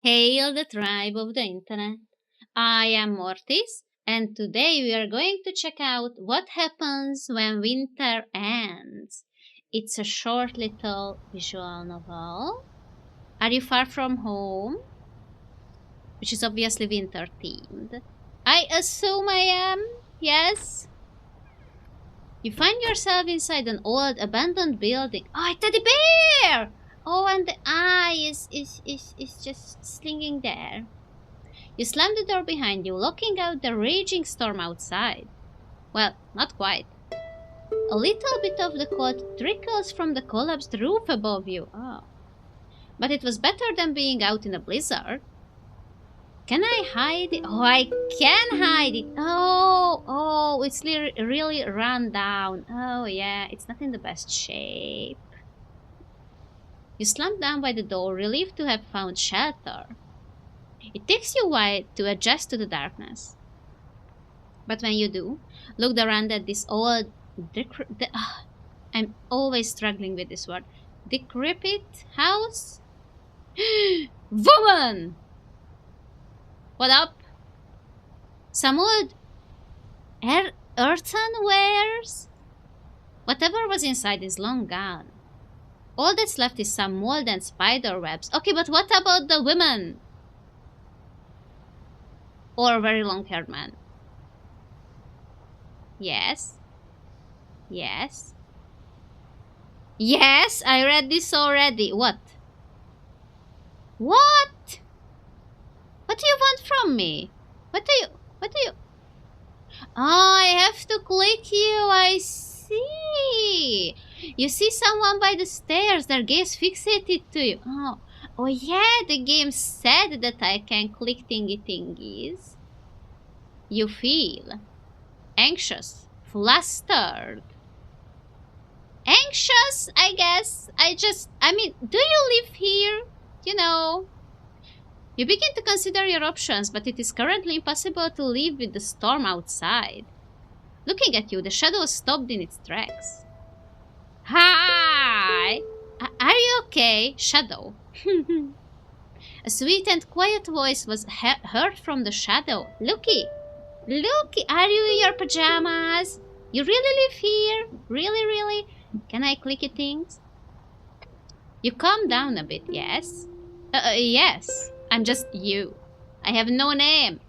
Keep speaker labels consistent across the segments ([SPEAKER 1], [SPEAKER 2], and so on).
[SPEAKER 1] Hail the tribe of the internet. I am Mortis, and today we are going to check out what happens when winter ends. It's a short little visual novel. Are you far from home? Which is obviously winter themed. I assume I am, yes? You find yourself inside an old abandoned building. Oh, a teddy bear! Oh, and the eye is just slinging there. You slam the door behind you, locking out the raging storm outside. Well, not quite. A little bit of the cold trickles from the collapsed roof above you. Oh. But it was better than being out in a blizzard. Can I hide it? Oh, I can hide it. Oh, it's really run down. Oh, yeah, it's not in the best shape. You slump down by the door, relieved to have found shelter. It takes you a while to adjust to the darkness. But when you do, look around at this old... I'm always struggling with this word. Decrepit house? Woman! What up? Some old earthenwares? Whatever was inside is long gone. All that's left is some mold and spider webs. Okay, but what about the women? Or very long-haired man? Yes. Yes. Yes, I read this already. What? What? What do you want from me? What do you... Oh, I have to click you, I see. You see someone by the stairs, their gaze fixated to you. Oh yeah, the game said that I can click thingies. You feel anxious, flustered. Anxious, I guess. Do you live here? You know. You begin to consider your options, but it is currently impossible to leave with the storm outside. Looking at you, the shadow stopped in its tracks. Hi! Are you okay, Shadow? A sweet and quiet voice was heard from the shadow. Looky, are you in your pajamas? You really live here? Really? Can I clicky things? You calm down a bit, yes? Yes. I'm just you. I have no name.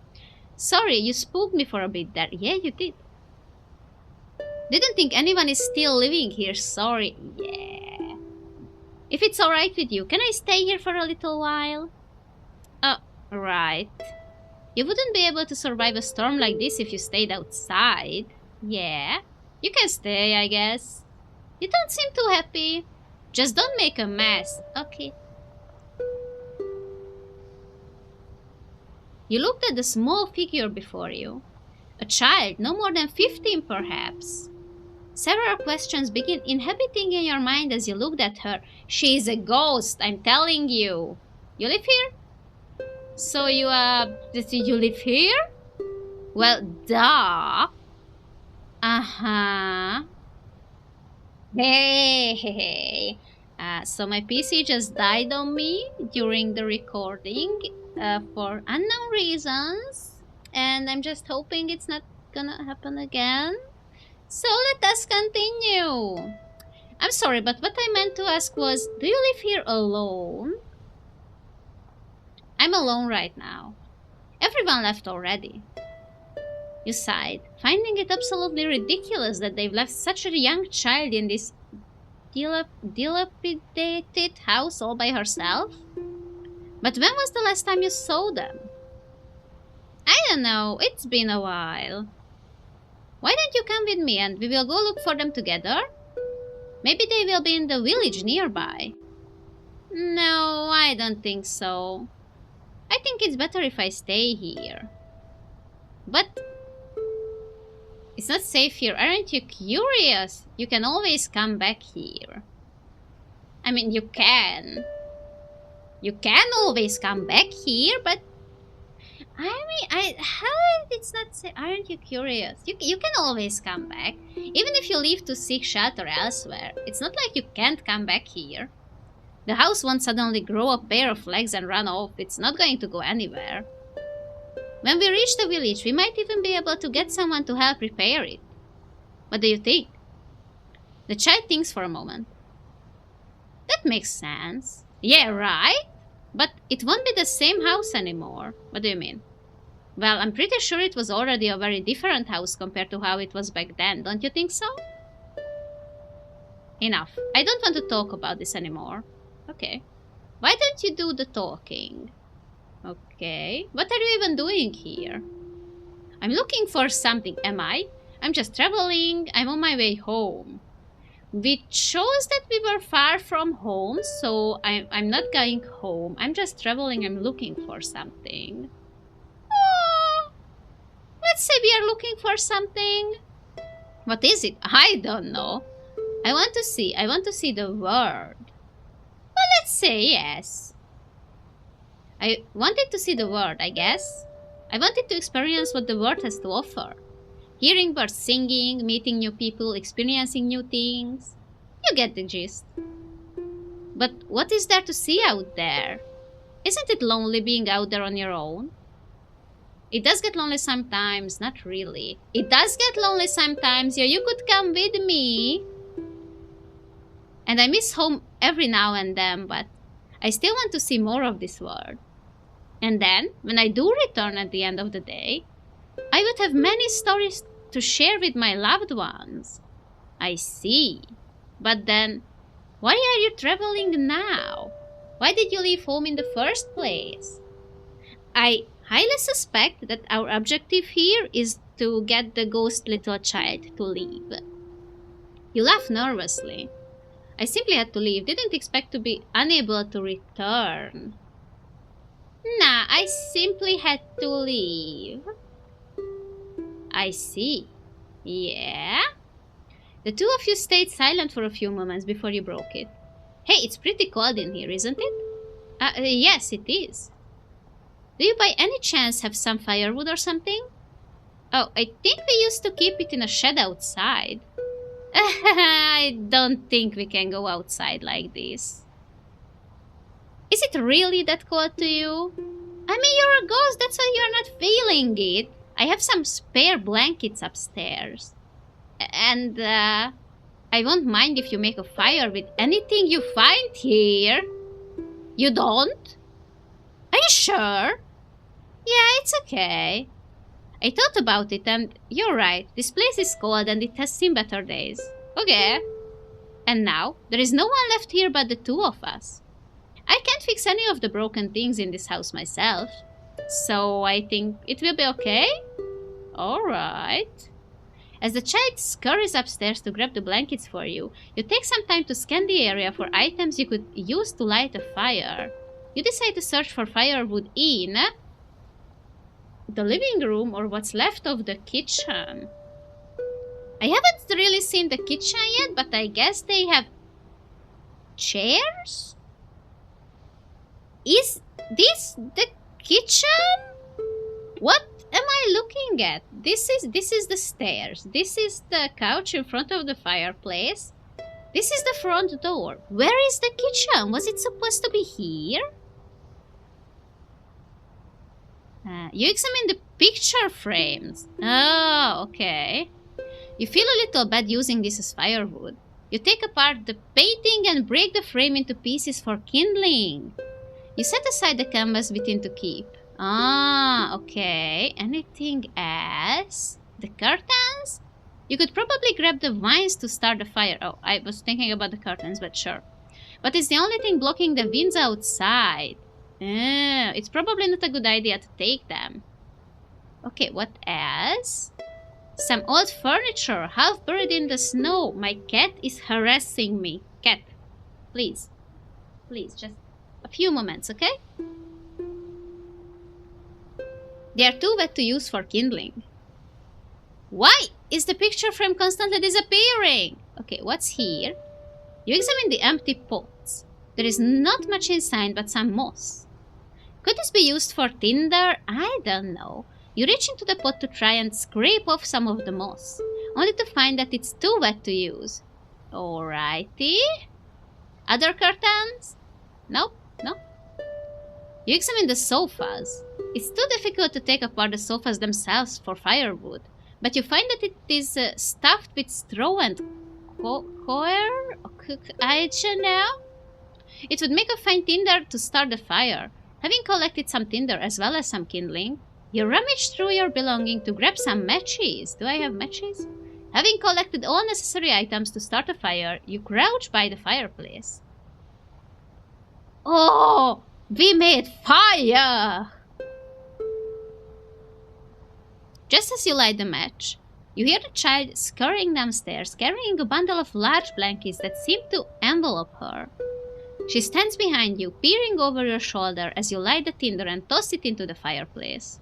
[SPEAKER 1] Sorry, you spooked me for a bit there. Yeah, you did. Didn't think anyone is still living here. Sorry. Yeah. If it's alright with you, can I stay here for a little while? Oh, right. You wouldn't be able to survive a storm like this if you stayed outside. Yeah. You can stay, I guess. You don't seem too happy. Just don't make a mess. Okay. You looked at the small figure before you. A child, no more than 15 perhaps. Several questions begin inhabiting in your mind as you looked at her. She is a ghost, I'm telling you. You live here? So you live here? Well, duh. Uh-huh. Hey. So my PC just died on me during the recording. For unknown reasons, and I'm just hoping it's not gonna happen again. So let us continue. I'm sorry, but what I meant to ask was, do you live here alone? I'm alone right now. Everyone left already. You sighed, finding it absolutely ridiculous that they've left such a young child in this dilapidated house all by herself. But when was the last time you saw them? I don't know, it's been a while. Why don't you come with me and we will go look for them together? Maybe they will be in the village nearby. No, I don't think so. I think it's better if I stay here. But it's not safe here, aren't you curious? You can always come back here. I mean, you can. You can always come back here, but it's not safe. Aren't you curious? You can always come back, even if you leave to seek shelter elsewhere. It's not like you can't come back here. The house won't suddenly grow a pair of legs and run off. It's not going to go anywhere. When we reach the village, we might even be able to get someone to help repair it. What do you think? The child thinks for a moment. That makes sense. Yeah, right? But it won't be the same house anymore. What do you mean? Well, I'm pretty sure it was already a very different house compared to how it was back then. Don't you think so? Enough. I don't want to talk about this anymore. Okay. Why don't you do the talking? Okay. What are you even doing here? I'm looking for something, am I? I'm just traveling. I'm on my way home. We chose that we were far from home, so I'm not going home. I'm just traveling. I'm looking for something. Oh, let's say we are looking for something. What is it? I don't know. I want to see the world. Well, let's say yes. I wanted to see the world, I guess. I wanted to experience what the world has to offer. Hearing birds singing, meeting new people, experiencing new things. You get the gist. But what is there to see out there? Isn't it lonely being out there on your own? It does get lonely sometimes, not really. It does get lonely sometimes, yeah, you could come with me. And I miss home every now and then, but I still want to see more of this world. And then, when I do return at the end of the day, I would have many stories to share with my loved ones. I see. But then, why are you traveling now? Why did you leave home in the first place? I highly suspect that our objective here is to get the ghost little child to leave. You laugh nervously. I simply had to leave. Didn't expect to be unable to return. Nah, I simply had to leave. I see. Yeah? The two of you stayed silent for a few moments before you broke it. Hey, it's pretty cold in here, isn't it? Yes, it is. Do you by any chance have some firewood or something? Oh, I think we used to keep it in a shed outside. I don't think we can go outside like this. Is it really that cold to you? I mean, you're a ghost, that's why you're not feeling it. I have some spare blankets upstairs. And, I won't mind if you make a fire with anything you find here. You don't? Are you sure? Yeah, it's okay. I thought about it and you're right. This place is cold and it has seen better days. Okay. And now, there is no one left here but the two of us. I can't fix any of the broken things in this house myself. So I think it will be okay? Alright. As the child scurries upstairs to grab the blankets for you, you take some time to scan the area for items you could use to light a fire. You decide to search for firewood in the living room or what's left of the kitchen. I haven't really seen the kitchen yet, but I guess they have chairs? Is this the kitchen? What am I looking at? This is the stairs. This is the couch in front of the fireplace. This is the front door. Where is the kitchen? Was it supposed to be here? You examine the picture frames. Oh, okay. You feel a little bad using this as firewood. You take apart the painting and break the frame into pieces for kindling. You set aside the canvas within to keep. Ah, okay. Anything else? The curtains? You could probably grab the vines to start the fire. Oh, I was thinking about the curtains, but sure. But it's the only thing blocking the winds outside. It's probably not a good idea to take them. Okay, what else? Some old furniture, half buried in the snow. My cat is harassing me. Cat, please. Please, just a few moments, okay? They are too wet to use for kindling. Why is the picture frame constantly disappearing? Okay, what's here? You examine the empty pots. There is not much inside but some moss. Could this be used for tinder? I don't know. You reach into the pot to try and scrape off some of the moss, only to find that it's too wet to use. Alrighty. Other curtains? No? No? You examine the sofas. It's too difficult to take apart the sofas themselves for firewood, but you find that it is stuffed with straw and coir? I don't know. It would make a fine tinder to start the fire. Having collected some tinder as well as some kindling, you rummage through your belongings to grab some matches. Do I have matches? Having collected all necessary items to start a fire, you crouch by the fireplace. Oh! We made fire! Just as you light the match, you hear the child scurrying downstairs, carrying a bundle of large blankets that seem to envelop her. She stands behind you, peering over your shoulder as you light the tinder and toss it into the fireplace.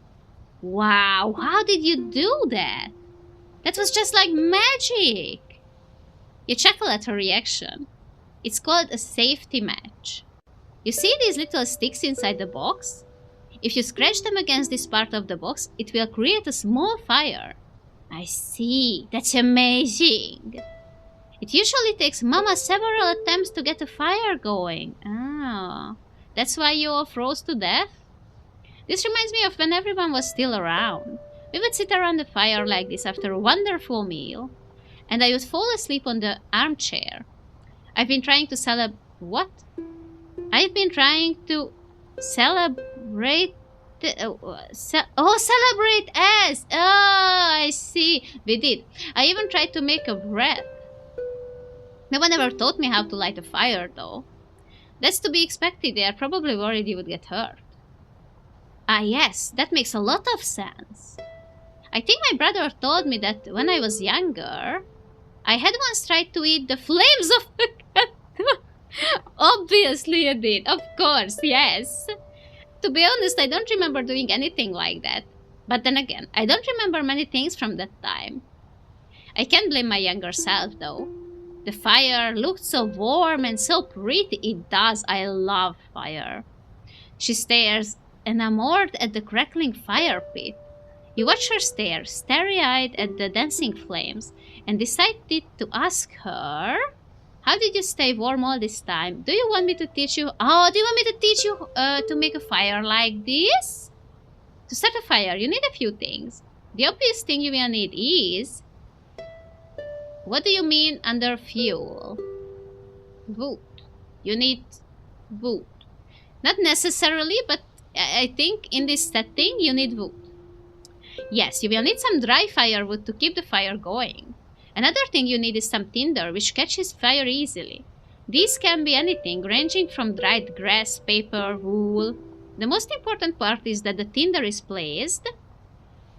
[SPEAKER 1] Wow, how did you do that? That was just like magic! You chuckle at her reaction. It's called a safety match. You see these little sticks inside the box? If you scratch them against this part of the box, it will create a small fire. I see. That's amazing. It usually takes Mama several attempts to get a fire going. Oh, that's why you all froze to death? This reminds me of when everyone was still around. We would sit around the fire like this after a wonderful meal, and I would fall asleep on the armchair. I've been trying to celebrate... What? I've been trying to celebrate... celebrate us! Oh, I see. We did. I even tried to make a bread. No one ever taught me how to light a fire, though. That's to be expected. They are probably worried you would get hurt. Ah, yes. That makes a lot of sense. I think my brother told me that when I was younger, I had once tried to eat the flames of the cat. Obviously you did. Of course, yes. To be honest, I don't remember doing anything like that. But then again, I don't remember many things from that time. I can't blame my younger self, though. The fire looked so warm and so pretty. It does. I love fire. She stares, enamored at the crackling fire pit. You watch her stare, starry-eyed at the dancing flames, and decided to ask her... How did you stay warm all this time? Do you want me to teach you... Oh, do you want me to teach you to make a fire like this? To start a fire, you need a few things. The obvious thing you will need is... What do you mean under fuel? Wood. You need wood. Not necessarily, but I think in this setting you need wood. Yes, you will need some dry firewood to keep the fire going. Another thing you need is some tinder, which catches fire easily. These can be anything, ranging from dried grass, paper, wool. The most important part is that the tinder is placed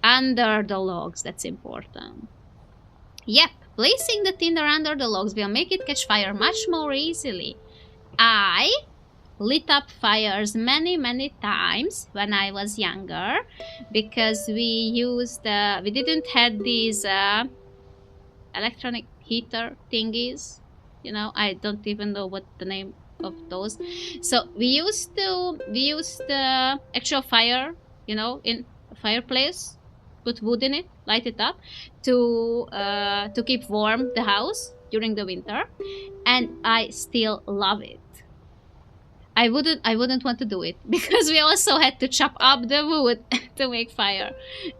[SPEAKER 1] under the logs. That's important. Yep, placing the tinder under the logs will make it catch fire much more easily. I lit up fires many times when I was younger, because we didn't have these electronic heater thingies, you know. I don't even know what the name of those. So we used the actual fire, you know, in a fireplace, put wood in it, light it up to keep warm the house during the winter, and I still love it. I wouldn't want to do it because we also had to chop up the wood to make fire,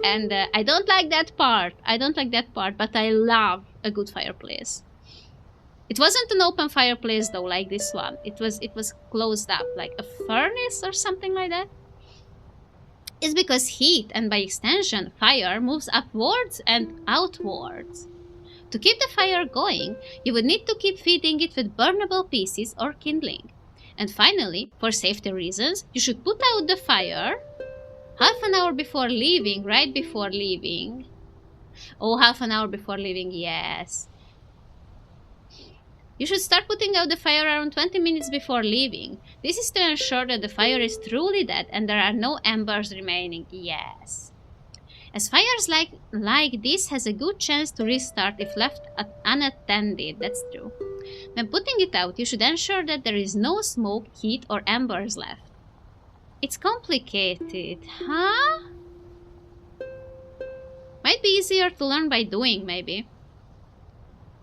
[SPEAKER 1] and I don't like that part. But I love a good fireplace. It wasn't an open fireplace though, like this one. It was closed up, like a furnace or something like that. It's because heat, and by extension fire, moves upwards and outwards. To keep the fire going, you would need to keep feeding it with burnable pieces or kindling. And finally, for safety reasons, you should put out the fire half an hour before leaving, right before leaving. Oh, half an hour before leaving, yes. You should start putting out the fire around 20 minutes before leaving. This is to ensure that the fire is truly dead and there are no embers remaining, yes. As fires like this has a good chance to restart if left unattended, that's true. When putting it out, you should ensure that there is no smoke, heat, or embers left. It's complicated, huh? Might be easier to learn by doing, maybe.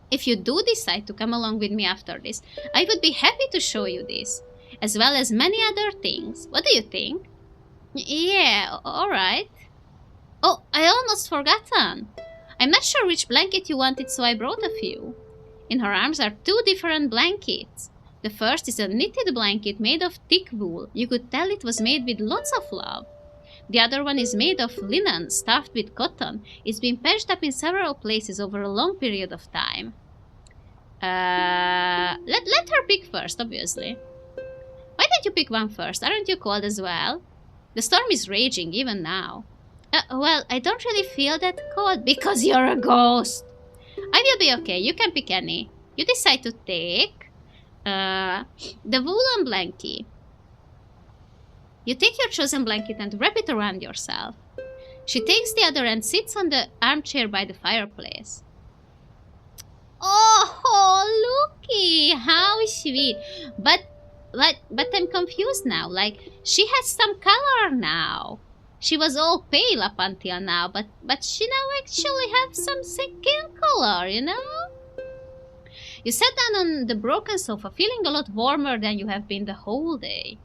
[SPEAKER 1] If you do decide to come along with me after this, I would be happy to show you this. as well as many other things. What do you think? Yeah, alright. Oh, I almost forgotten. I'm not sure which blanket you wanted, so I brought a few. In her arms are 2 different blankets. The first is a knitted blanket made of thick wool. You could tell it was made with lots of love. The other one is made of linen, stuffed with cotton. It's been patched up in several places over a long period of time. Let her pick first, obviously. Why don't you pick one first? Aren't you cold as well? The storm is raging, even now. Well, I don't really feel that cold because you're a ghost. I will be okay. You can pick any. You decide to take the woolen blanket. You take your chosen blanket and wrap it around yourself. She takes the other and sits on the armchair by the fireplace. Oh, looky, how sweet. But I'm confused now. Like, she has some color now. She was all pale up until now, but she now actually has some skin color, you know? You sat down on the broken sofa, feeling a lot warmer than you have been the whole day.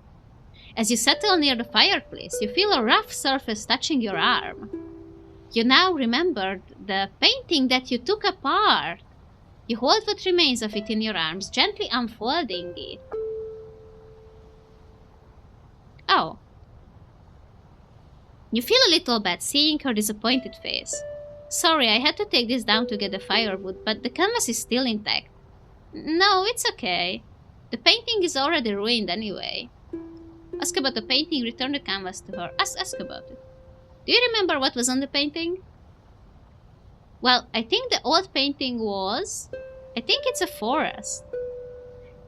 [SPEAKER 1] As you settle near the fireplace, you feel a rough surface touching your arm. You now remembered the painting that you took apart. You hold what remains of it in your arms, gently unfolding it. Oh. You feel a little bad seeing her disappointed face. Sorry, I had to take this down to get the firewood, but the canvas is still intact. No, it's okay. The painting is already ruined anyway. Ask about the painting, return the canvas to her. Ask about it. Do you remember what was on the painting? Well, I think the old painting was... I think it's a forest.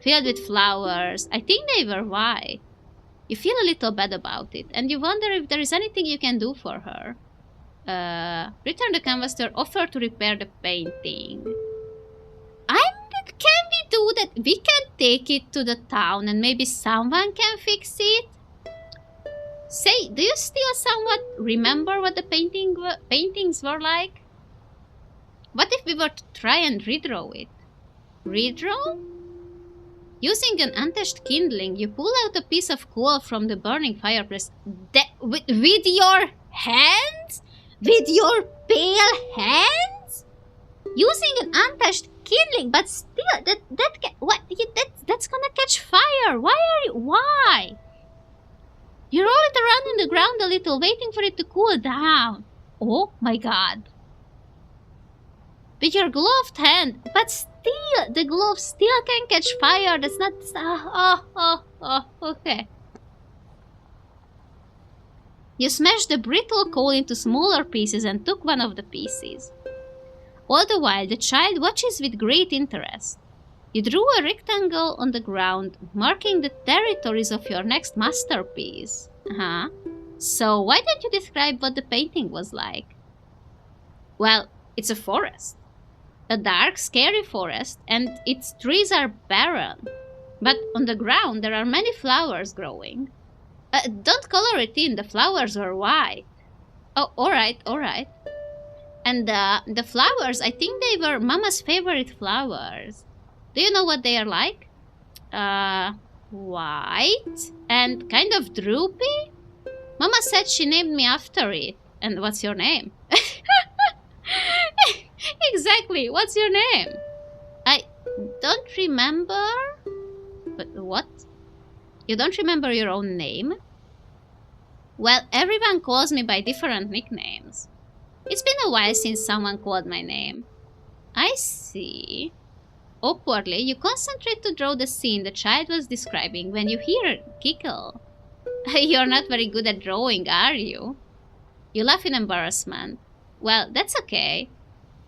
[SPEAKER 1] Filled with flowers. I think they were white. You feel a little bad about it, and you wonder if there is anything you can do for her. Return the canvas to her, offer to repair the painting. Can we do that? We can take it to the town and maybe someone can fix it? Say, do you still somewhat remember what the paintings were like? What if we were to try and redraw it? Redraw? Using an untouched kindling, you pull out a piece of coal from the burning fireplace. With your hands? With your pale hands? Using an untouched kindling, but still, that's gonna catch fire. Why? You roll it around on the ground a little, waiting for it to cool down. Oh my god. With your gloved hand, but still, the glove still can catch fire. That's not... okay. You smashed the brittle coal into smaller pieces and took one of the pieces. All the while, the child watches with great interest. You drew a rectangle on the ground, marking the territories of your next masterpiece. So, why don't you describe what the painting was like? Well, it's a forest. A dark, scary forest, and its trees are barren. But on the ground, there are many flowers growing. Don't color it in, the flowers are white. Oh, alright. And the flowers, I think they were Mama's favorite flowers. Do you know what they are like? White and kind of droopy. Mama said she named me after it. And what's your name? Exactly, what's your name? I don't remember. But what? You don't remember your own name? Well, everyone calls me by different nicknames. It's been a while since someone called my name. I see. Awkwardly, you concentrate to draw the scene the child was describing when you hear a giggle. You're not very good at drawing, are you? You laugh in embarrassment. Well, that's okay.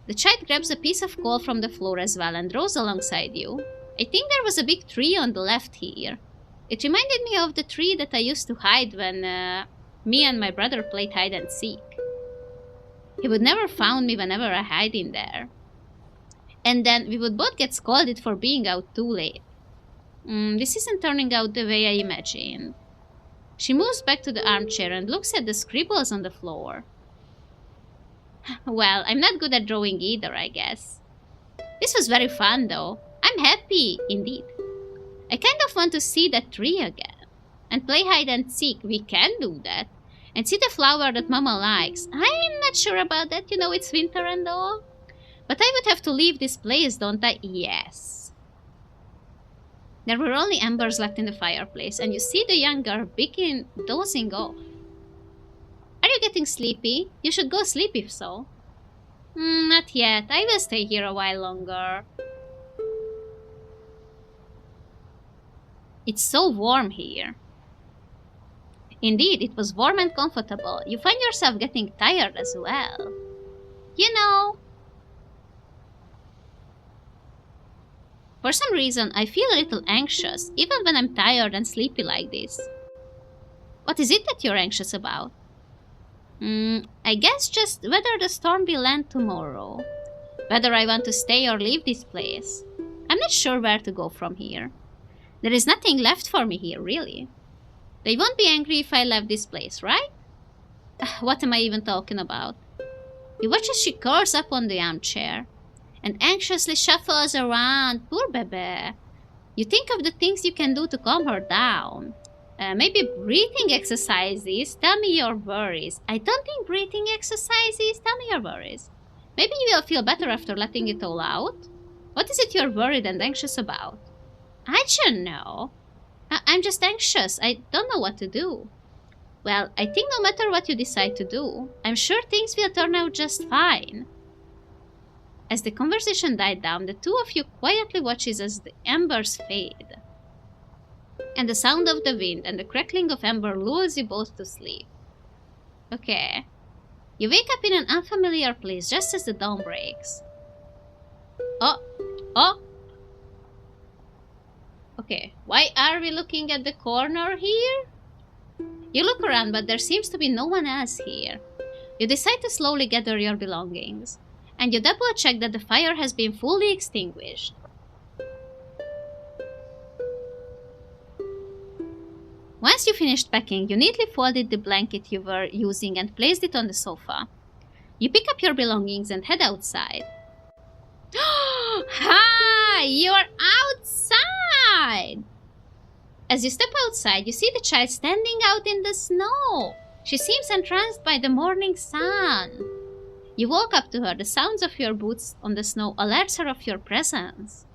[SPEAKER 1] The child grabs a piece of coal from the floor as well and draws alongside you. I think there was a big tree on the left here. It reminded me of the tree that I used to hide when me and my brother played hide and seek. He would never found me whenever I hide in there. And then we would both get scolded for being out too late. This isn't turning out the way I imagined. She moves back to the armchair and looks at the scribbles on the floor. Well, I'm not good at drawing either, I guess. This was very fun, though. I'm happy, indeed. I kind of want to see that tree again. And play hide and seek. We can do that. And see the flower that Mama likes. I'm not sure about that. You know, it's winter and all. But I would have to leave this place, don't I? Yes. There were only embers left in the fireplace, and you see the young girl begin dozing off. Are you getting sleepy? You should go sleep if so. Not yet. I will stay here a while longer. It's so warm here. Indeed, it was warm and comfortable. You find yourself getting tired as well. You know, for some reason, I feel a little anxious, even when I'm tired and sleepy like this. What is it that you're anxious about? I guess just whether the storm will end tomorrow. Whether I want to stay or leave this place. I'm not sure where to go from here. There is nothing left for me here, really. They won't be angry if I left this place, right? What am I even talking about? You watch as she curls up on the armchair and anxiously shuffles around. Poor Bebe. You think of the things you can do to calm her down. Maybe breathing exercises. Tell me your worries. I don't think breathing exercises. Tell me your worries. Maybe you will feel better after letting it all out. What is it you're worried and anxious about? I don't know. I'm just anxious. I don't know what to do. Well, I think no matter what you decide to do, I'm sure things will turn out just fine. As the conversation died down, the two of you quietly watches as the embers fade. And the sound of the wind and the crackling of ember lulls you both to sleep. Okay. You wake up in an unfamiliar place just as the dawn breaks. Oh! Okay, why are we looking at the corner here? You look around, but there seems to be no one else here. You decide to slowly gather your belongings, and you double check that the fire has been fully extinguished. Once you finished packing, you neatly folded the blanket you were using and placed it on the sofa. You pick up your belongings and head outside. Hi! You're outside! As you step outside, you see the child standing out in the snow. She seems entranced by the morning sun. You walk up to her. The sounds of your boots on the snow alerts her of your presence.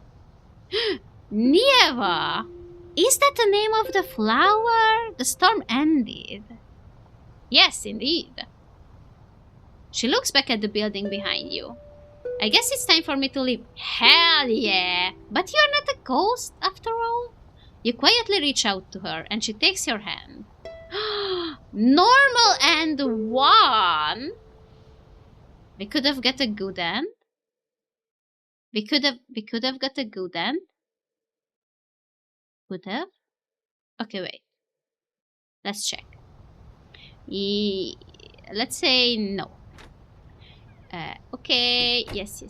[SPEAKER 1] Nieva! Is that the name of the flower? The storm ended. Yes, indeed. She looks back at the building behind you. I guess it's time for me to leave. Hell yeah! But you're not a ghost, after all. You quietly reach out to her, and she takes your hand. Normal and 1. We could have got a good end. We could have got a good end. Could have? Okay, wait. Let's check. Let's say no. Okay. Yes.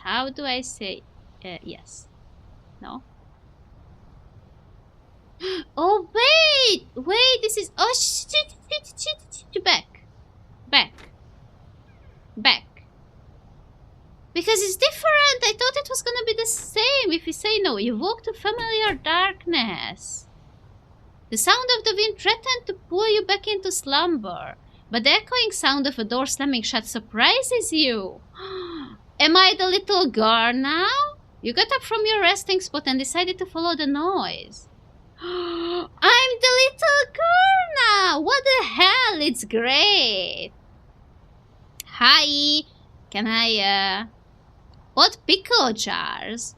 [SPEAKER 1] How do I say yes? No? Oh, wait! Wait, this is... Oh, shit. Back. Because it's different. I thought it was gonna be the same. If you say no, you walk to familiar darkness. The sound of the wind threatened to pull you back into slumber, but the echoing sound of a door slamming shut surprises you. Am I the little girl now? You got up from your resting spot and decided to follow the noise. I'm the little girl now! What the hell? It's great! Hi! Can I, What pickle jars?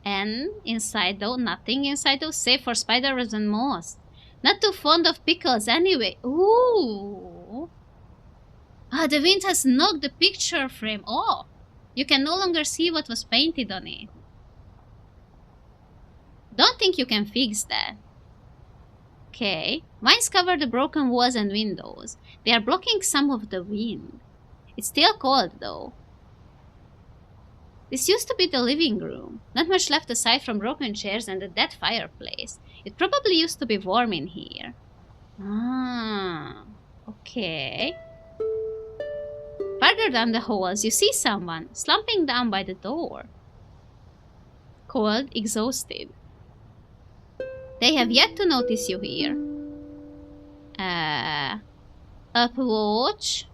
[SPEAKER 1] And inside though, nothing inside though, save for spiders and moss. Not too fond of pickles anyway. Ooh! Ah, the wind has knocked the picture frame off. You can no longer see what was painted on it. Don't think you can fix that. Okay. Vines cover the broken walls and windows. They are blocking some of the wind. It's still cold though. This used to be the living room. Not much left aside from broken chairs and a dead fireplace. It probably used to be warm in here. Ah, okay. Farther down the halls, you see someone slumping down by the door. cold, exhausted. They have yet to notice you here. Approach.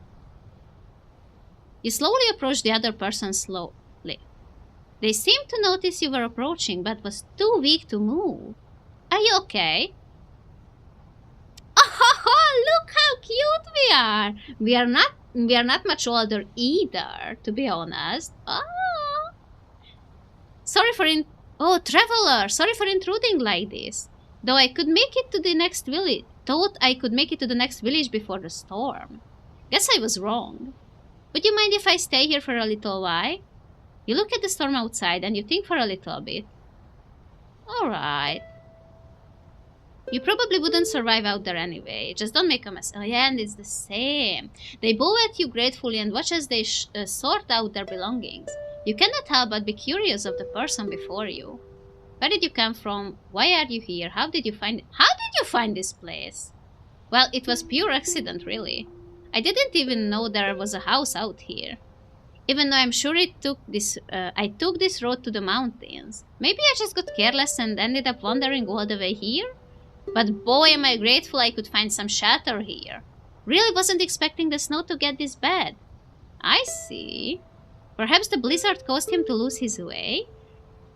[SPEAKER 1] You slowly approach the other person slowly. They seemed to notice you were approaching, but was too weak to move. Are you okay? Oh, look how cute we are! We are not much older either, to be honest. Oh. Traveler, sorry for intruding like this. Though I could make it to the next village. Thought I could make it to the next village before the storm. Guess I was wrong. Would you mind if I stay here for a little while? You look at the storm outside and you think for a little bit. Alright. You probably wouldn't survive out there anyway. Just don't make a mess. Oh yeah, and it's the same. They bow at you gratefully and watch as they sort out their belongings. You cannot help but be curious of the person before you. Where did you come from? Why are you here? How did you find this place? Well, it was pure accident, really. I didn't even know there was a house out here. Even though I'm sure I took this road to the mountains. Maybe I just got careless and ended up wandering all the way here? But boy, am I grateful I could find some shelter here. Really wasn't expecting the snow to get this bad. I see. Perhaps the blizzard caused him to lose his way?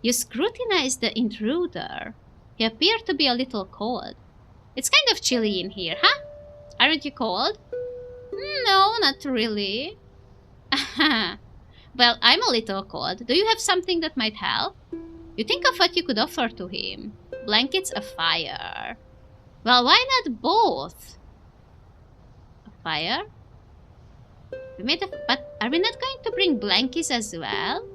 [SPEAKER 1] You scrutinized the intruder. He appeared to be a little cold. It's kind of chilly in here, huh? Aren't you cold? No, not really. Well, I'm a little cold. Do you have something that might help? You think of what you could offer to him. Blankets, a fire. Well, why not both? A fire? But are we not going to bring blankets as well?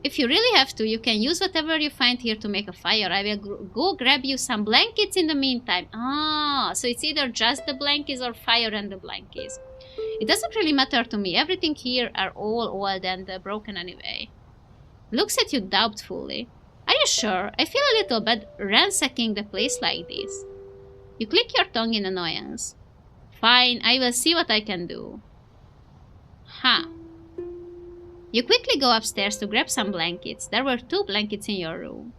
[SPEAKER 1] If you really have to, you can use whatever you find here to make a fire. I will go grab you some blankets in the meantime. Ah, so it's either just the blankets or fire and the blankets. It doesn't really matter to me. Everything here are all old and broken anyway. Looks at you doubtfully. Are you sure? I feel a little bad ransacking the place like this. You click your tongue in annoyance. Fine, I will see what I can do. Huh. You quickly go upstairs to grab some blankets. There were 2 blankets in your room.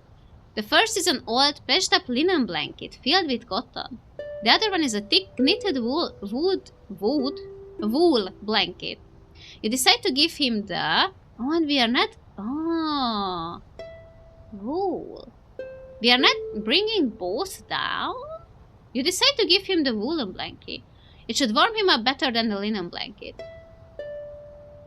[SPEAKER 1] The first is an old, patched up linen blanket filled with cotton. The other one is a thick knitted wool blanket. You decide to give him the... Oh, and we are not... Oh... Wool. We are not bringing both down? You decide to give him the woolen blanket. It should warm him up better than the linen blanket.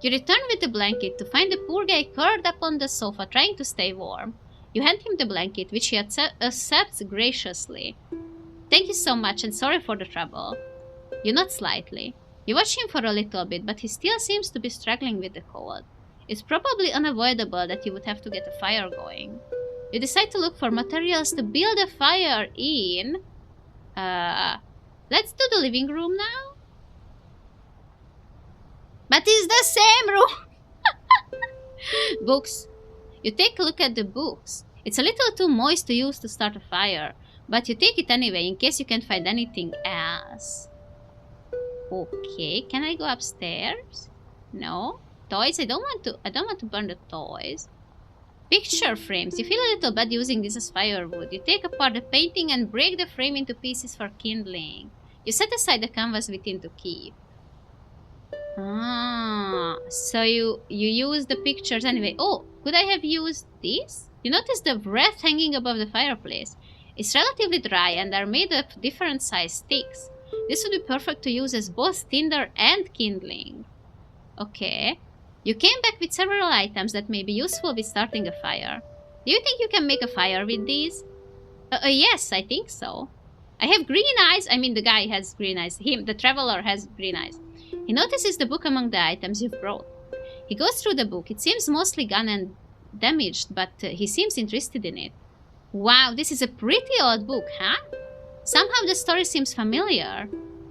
[SPEAKER 1] You return with the blanket to find the poor guy curled up on the sofa trying to stay warm. You hand him the blanket, which he accepts graciously. Thank you so much and sorry for the trouble. You nod slightly. You watch him for a little bit, but he still seems to be struggling with the cold. It's probably unavoidable that you would have to get a fire going. You decide to look for materials to build a fire in... let's do the living room now. But it's the same room! Books. You take a look at the books. It's a little too moist to use to start a fire, but you take it anyway in case you can't find anything else. Okay, can I go upstairs? No? Toys? I don't want to burn the toys. Picture frames. You feel a little bad using this as firewood. You take apart the painting and break the frame into pieces for kindling. You set aside the canvas within to keep. Ah, so you use the pictures anyway. Oh, could I have used this? You notice the wreath hanging above the fireplace. It's relatively dry and are made of different size sticks. This would be perfect to use as both tinder and kindling. Okay. You came back with several items that may be useful with starting a fire. Do you think you can make a fire with these? Yes, I think so. I have green eyes. I mean, the guy has green eyes. The traveler has green eyes. He notices the book among the items you've brought. He goes through the book. It seems mostly gone and damaged, but he seems interested in it. Wow, this is a pretty old book, huh? Somehow the story seems familiar.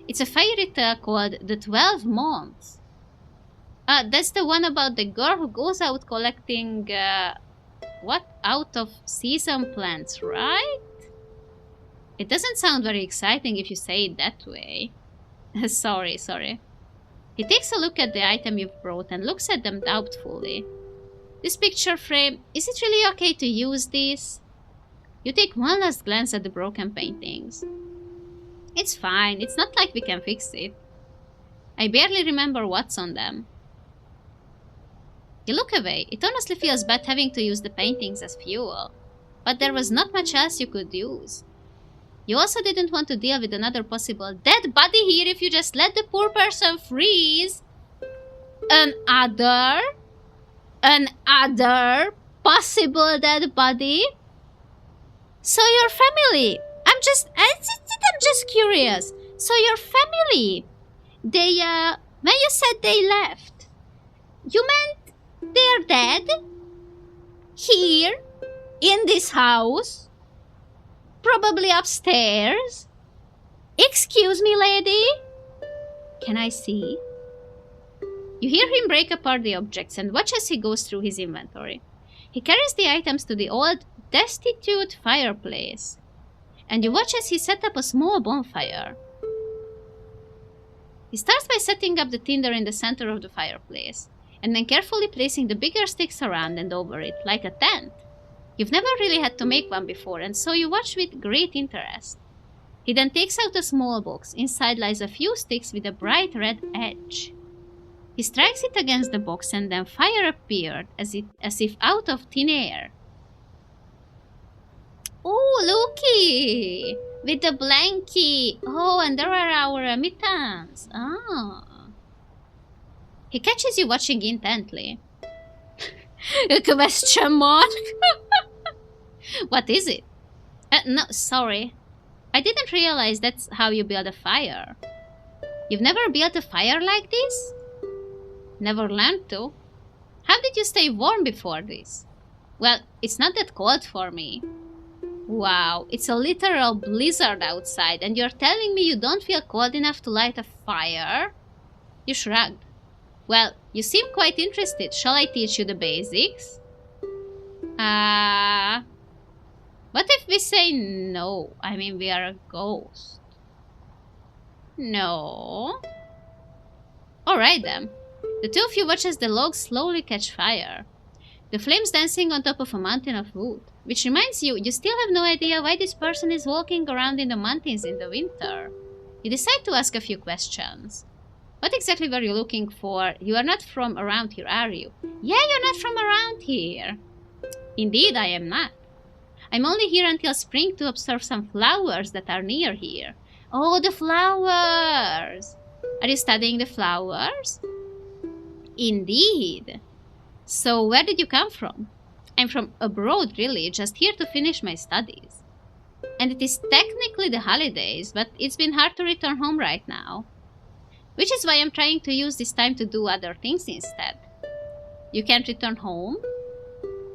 [SPEAKER 1] It's a fairy tale called The 12 Months. That's the one about the girl who goes out collecting, out of season plants, right? It doesn't sound very exciting if you say it that way. Sorry. He takes a look at the item you've brought and looks at them doubtfully. This picture frame, is it really okay to use this? You take one last glance at the broken paintings. It's fine, it's not like we can fix it. I barely remember what's on them. You look away. It honestly feels bad having to use the paintings as fuel. But there was not much else you could use. You also didn't want to deal with another possible dead body here if you just let the poor person freeze. Another possible dead body? So your family, I'm just curious. So your family, they, when you said they left, you meant they're dead? Here? In this house? Probably upstairs? Excuse me, lady? Can I see? You hear him break apart the objects and watch as he goes through his inventory. He carries the items to the old, destitute fireplace. And you watch as he set up a small bonfire. He starts by setting up the tinder in the center of the fireplace, and then carefully placing the bigger sticks around and over it, like a tent. You've never really had to make one before, and so you watch with great interest. He then takes out a small box. Inside lies a few sticks with a bright red edge. He strikes it against the box, and then fire appeared, as if out of thin air. Oh, looky! With the blankie! Oh, and there are our mittens! Ah. He catches you watching intently. A question mark? What is it? No, sorry. I didn't realize that's how you build a fire. You've never built a fire like this? Never learned to? How did you stay warm before this? Well, it's not that cold for me. Wow, it's a literal blizzard outside, and you're telling me you don't feel cold enough to light a fire? You shrugged. Well, you seem quite interested. Shall I teach you the basics? What if we say no? I mean, we are a ghost. No. Alright then. The two of you watch as the logs slowly catch fire. The flames dancing on top of a mountain of wood. Which reminds you, you still have no idea why this person is walking around in the mountains in the winter. You decide to ask a few questions. What exactly were you looking for? You are not from around here, are you? Yeah, you're not from around here. Indeed, I am not. I'm only here until spring to observe some flowers that are near here. Oh, the flowers! Are you studying the flowers? Indeed. So, where did you come from? I'm from abroad, really, just here to finish my studies. And it is technically the holidays, but it's been hard to return home right now. Which is why I'm trying to use this time to do other things instead. You can't return home?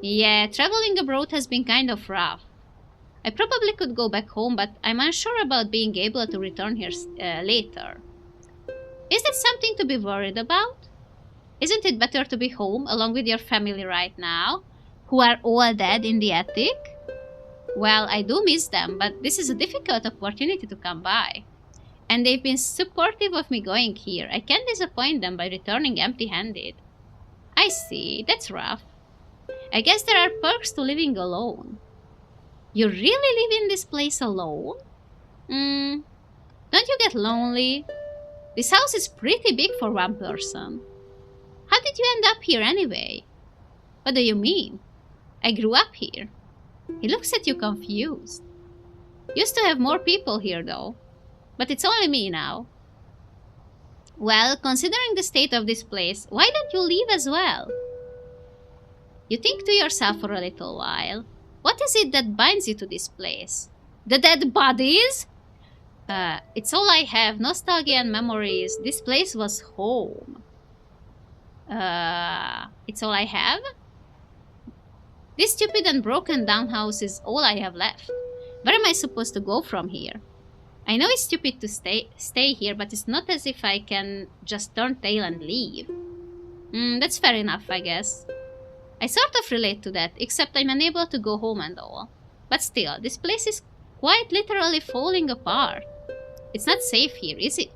[SPEAKER 1] Yeah, traveling abroad has been kind of rough. I probably could go back home, but I'm unsure about being able to return here later. Is that something to be worried about? Isn't it better to be home along with your family right now, who are all dead in the attic? Well, I do miss them, but this is a difficult opportunity to come by. And they've been supportive of me going here. I can't disappoint them by returning empty-handed. I see, that's rough. I guess there are perks to living alone. You really live in this place alone? Don't you get lonely? This house is pretty big for one person. How did you end up here anyway? What do you mean? I grew up here. He looks at you confused. Used to have more people here though. But it's only me now. Well, considering the state of this place, why don't you leave as well? You think to yourself for a little while. What is it that binds you to this place? The dead bodies? It's all I have. Nostalgia and memories. This place was home. It's all I have? This stupid and broken down house is all I have left. Where am I supposed to go from here? I know it's stupid to stay here, but it's not as if I can just turn tail and leave. That's fair enough, I guess. I sort of relate to that, except I'm unable to go home and all. But still, this place is quite literally falling apart. It's not safe here, is it?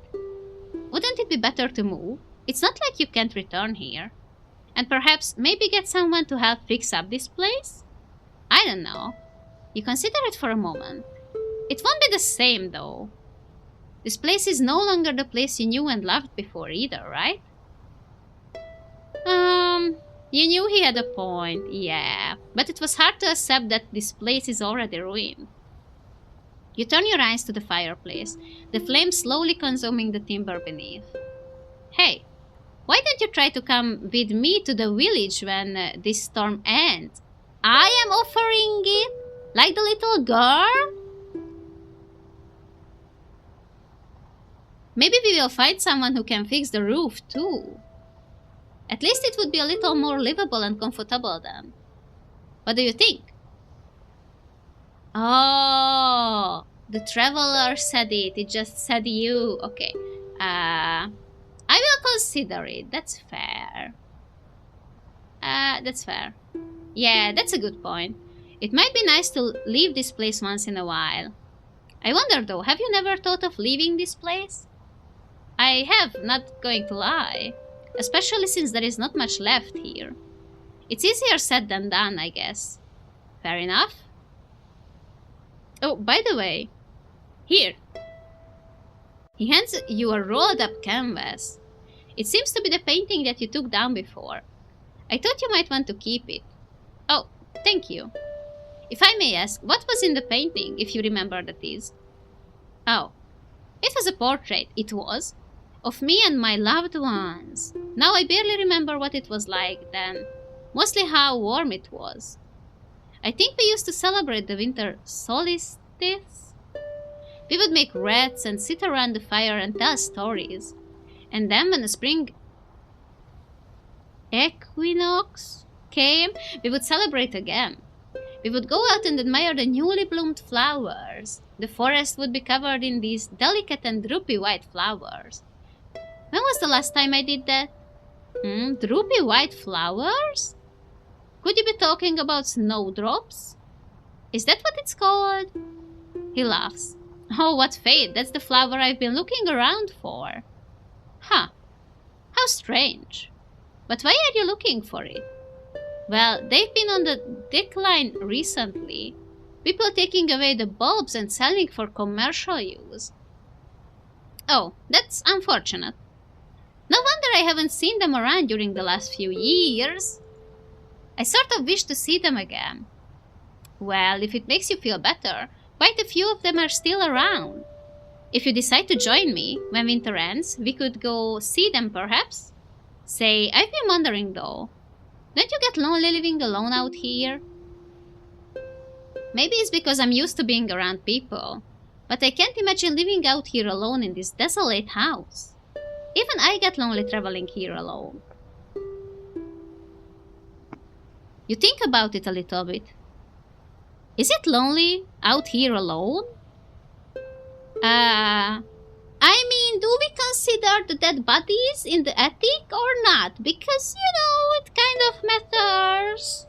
[SPEAKER 1] Wouldn't it be better to move? It's not like you can't return here. And perhaps maybe get someone to help fix up this place? I don't know. You consider it for a moment. It won't be the same, though. This place is no longer the place you knew and loved before either, right? You knew he had a point, yeah. But it was hard to accept that this place is already ruined. You turn your eyes to the fireplace, the flames slowly consuming the timber beneath. Hey, why don't you try to come with me to the village when this storm ends? I am offering it? Like the little girl? Maybe we will find someone who can fix the roof too. At least it would be a little more livable and comfortable then. What do you think? Oh, the traveler said it. It just said you. Okay. I will consider it. That's fair. That's fair. Yeah, that's a good point. It might be nice to leave this place once in a while. I wonder though, have you never thought of leaving this place? I have, not going to lie. Especially since there is not much left here. It's easier said than done, I guess. Fair enough. Oh, by the way, here. He hands you a rolled up canvas. It seems to be the painting that you took down before. I thought you might want to keep it. Oh, thank you. If I may ask, what was in the painting, if you remember that is? Oh, it was a portrait, it was, of me and my loved ones. Now I barely remember what it was like then, mostly how warm it was. I think we used to celebrate the winter solstice. We would make wreaths and sit around the fire and tell stories. And then when the spring equinox came, we would celebrate again. We would go out and admire the newly bloomed flowers. The forest would be covered in these delicate and droopy white flowers. When was the last time I did that? Droopy white flowers? Could you be talking about snowdrops? Is that what it's called? He laughs. Oh, what fate! That's the flower I've been looking around for. Huh. How strange. But why are you looking for it? Well, they've been on the decline recently. People taking away the bulbs and selling for commercial use. Oh, that's unfortunate. No wonder I haven't seen them around during the last few years. I sort of wish to see them again. Well, if it makes you feel better, quite a few of them are still around. If you decide to join me when winter ends, we could go see them perhaps? Say, I've been wondering though, don't you get lonely living alone out here? Maybe it's because I'm used to being around people, but I can't imagine living out here alone in this desolate house. Even I get lonely traveling here alone. You think about it a little bit. Is it lonely out here alone? I mean, do we consider the dead bodies in the attic or not? Because, it kind of matters.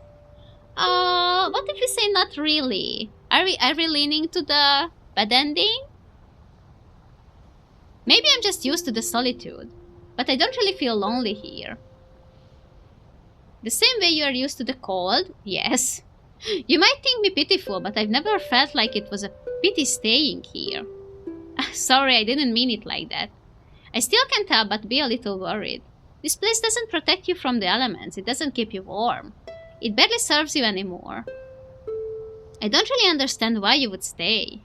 [SPEAKER 1] What if we say not really? Are we leaning to the bad ending? Maybe I'm just used to the solitude, but I don't really feel lonely here. The same way you are used to the cold, yes. You might think me pitiful, but I've never felt like it was a pity staying here. Sorry, I didn't mean it like that. I still can't help but be a little worried. This place doesn't protect you from the elements, it doesn't keep you warm. It barely serves you anymore. I don't really understand why you would stay.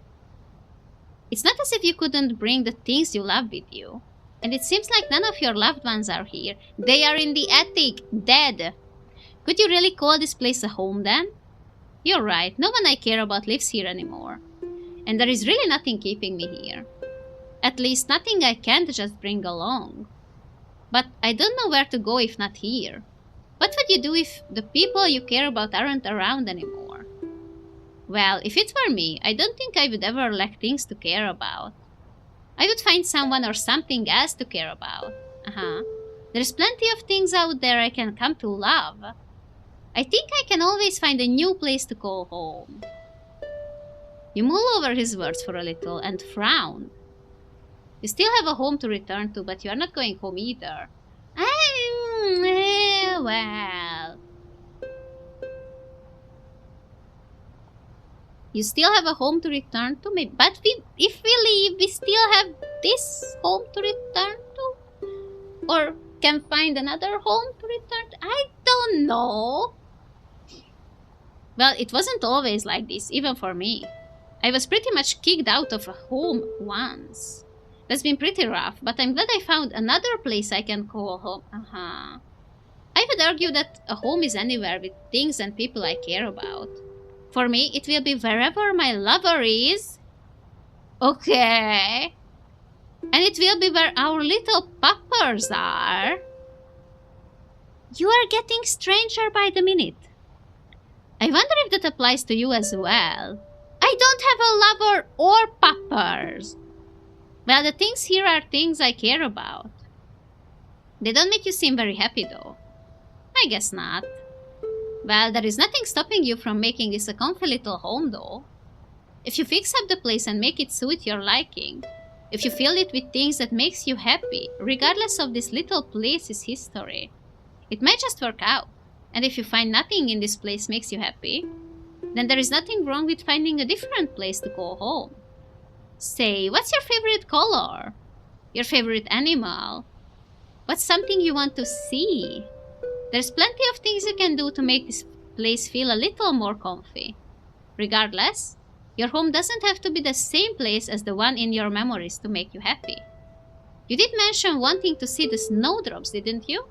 [SPEAKER 1] It's not as if you couldn't bring the things you love with you. And it seems like none of your loved ones are here. They are in the attic, dead. Could you really call this place a home then? You're right, no one I care about lives here anymore. And there is really nothing keeping me here. At least nothing I can't just bring along. But I don't know where to go if not here. What would you do if the people you care about aren't around anymore? Well, if it were me, I don't think I would ever lack things to care about. I would find someone or something else to care about. There's plenty of things out there I can come to love. I think I can always find a new place to call home. You mull over his words for a little and frown. You still have a home to return to, but you are not going home either. well. You still have a home to return to? Maybe, but if we leave, we still have this home to return to? Or can find another home to return to? I don't know. Well, it wasn't always like this, even for me. I was pretty much kicked out of a home once. That's been pretty rough, but I'm glad I found another place I can call home. I would argue that a home is anywhere with things and people I care about. For me, it will be wherever my lover is. Okay. And it will be where our little puppers are. You are getting stranger by the minute. I wonder if that applies to you as well. I don't have a lover or puppers. Well, the things here are things I care about. They don't make you seem very happy, though. I guess not. Well, there is nothing stopping you from making this a comfy little home, though. If you fix up the place and make it suit your liking, if you fill it with things that makes you happy, regardless of this little place's history, it might just work out. And if you find nothing in this place makes you happy, then there is nothing wrong with finding a different place to call home. Say, what's your favorite color? Your favorite animal? What's something you want to see? There's plenty of things you can do to make this place feel a little more comfy. Regardless, your home doesn't have to be the same place as the one in your memories to make you happy. You did mention wanting to see the snowdrops, didn't you?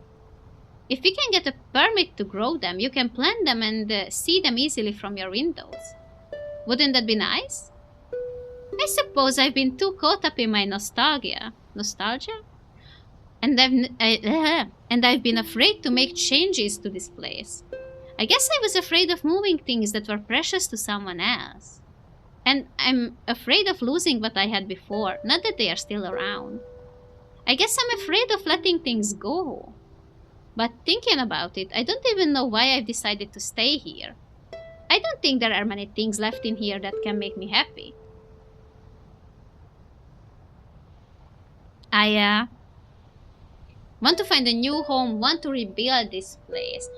[SPEAKER 1] If we can get a permit to grow them, you can plant them and see them easily from your windows. Wouldn't that be nice? I suppose I've been too caught up in my nostalgia? And I've been afraid to make changes to this place. I guess I was afraid of moving things that were precious to someone else. And I'm afraid of losing what I had before, not that they are still around. I guess I'm afraid of letting things go. But thinking about it, I don't even know why I've decided to stay here. I don't think there are many things left in here that can make me happy. I want to find a new home, want to rebuild this place.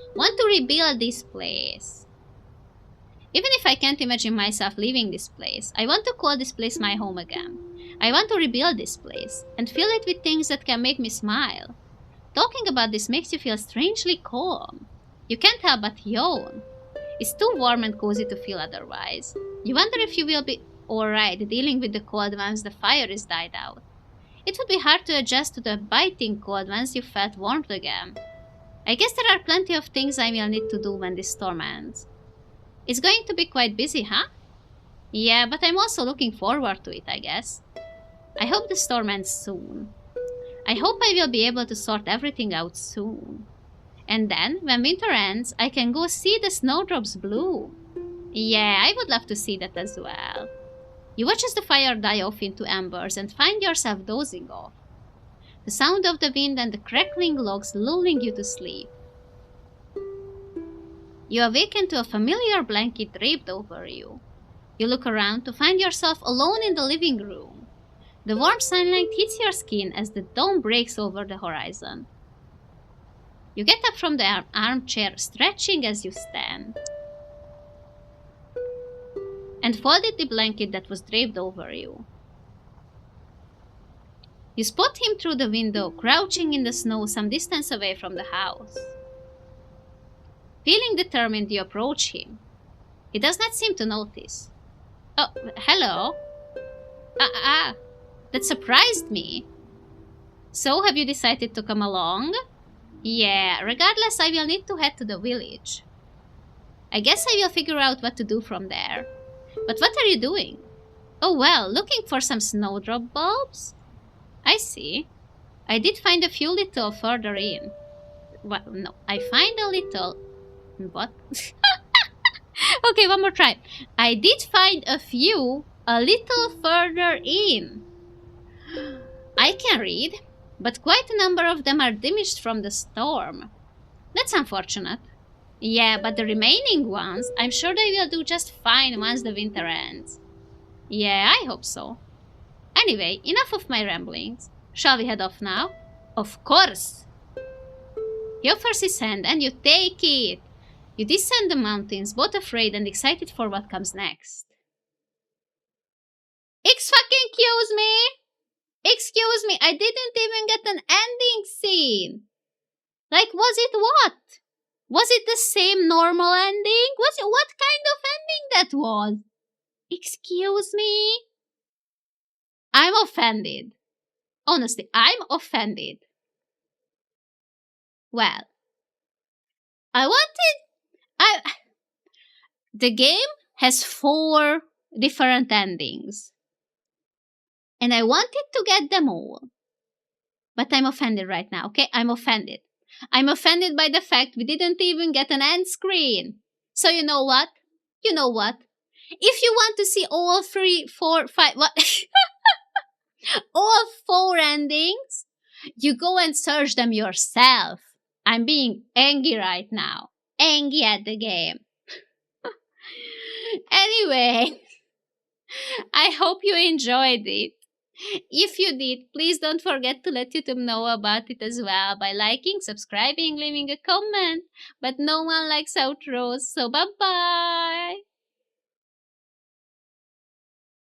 [SPEAKER 1] Even if I can't imagine myself leaving this place, I want to call this place my home again. I want to rebuild this place and fill it with things that can make me smile. Talking about this makes you feel strangely calm. You can't help but yawn. It's too warm and cozy to feel otherwise. You wonder if you will be alright dealing with the cold once the fire is died out. It would be hard to adjust to the biting cold once you felt warmth again. I guess there are plenty of things I will need to do when this storm ends. It's going to be quite busy, huh? Yeah, but I'm also looking forward to it, I guess. I hope the storm ends soon. I hope I will be able to sort everything out soon. And then, when winter ends, I can go see the snowdrops bloom. Yeah, I would love to see that as well. You watch as the fire die off into embers and find yourself dozing off. The sound of the wind and the crackling logs lulling you to sleep. You awaken to a familiar blanket draped over you. You look around to find yourself alone in the living room. The warm sunlight hits your skin as the dawn breaks over the horizon. You get up from the armchair, stretching as you stand, and folded the blanket that was draped over you. You spot him through the window, crouching in the snow some distance away from the house. Feeling determined, you approach him. He does not seem to notice. Oh, hello. That surprised me. So, have you decided to come along? Yeah, regardless, I will need to head to the village. I guess I will figure out what to do from there. But what are you doing? Oh well, looking for some snowdrop bulbs? I see. I did find a few little further in. Well, no, I find a little... What? Okay, one more try. I did find a few a little further in. I can read, but quite a number of them are damaged from the storm. That's unfortunate. Yeah, but the remaining ones, I'm sure they will do just fine once the winter ends. Yeah, I hope so. Anyway, enough of my ramblings. Shall we head off now? Of course! You offers his hand and you take it. You descend the mountains, both afraid and excited for what comes next. Excuse me! Excuse me, I didn't even get an ending scene! Like, was it what? Was it the same normal ending? What kind of ending that was? Excuse me? I'm offended. Honestly, I'm offended. Well, the game has 4 different endings. And I wanted to get them all. But I'm offended right now, okay? I'm offended. I'm offended by the fact we didn't even get an end screen. So you know what? You know what? If you want to see all 3, 4, 5, what? all 4 endings, you go and search them yourself. I'm being angry right now. Angry at the game. Anyway, I hope you enjoyed it. If you did, please don't forget to let YouTube know about it as well by liking, subscribing, leaving a comment. But no one likes outros, so bye-bye!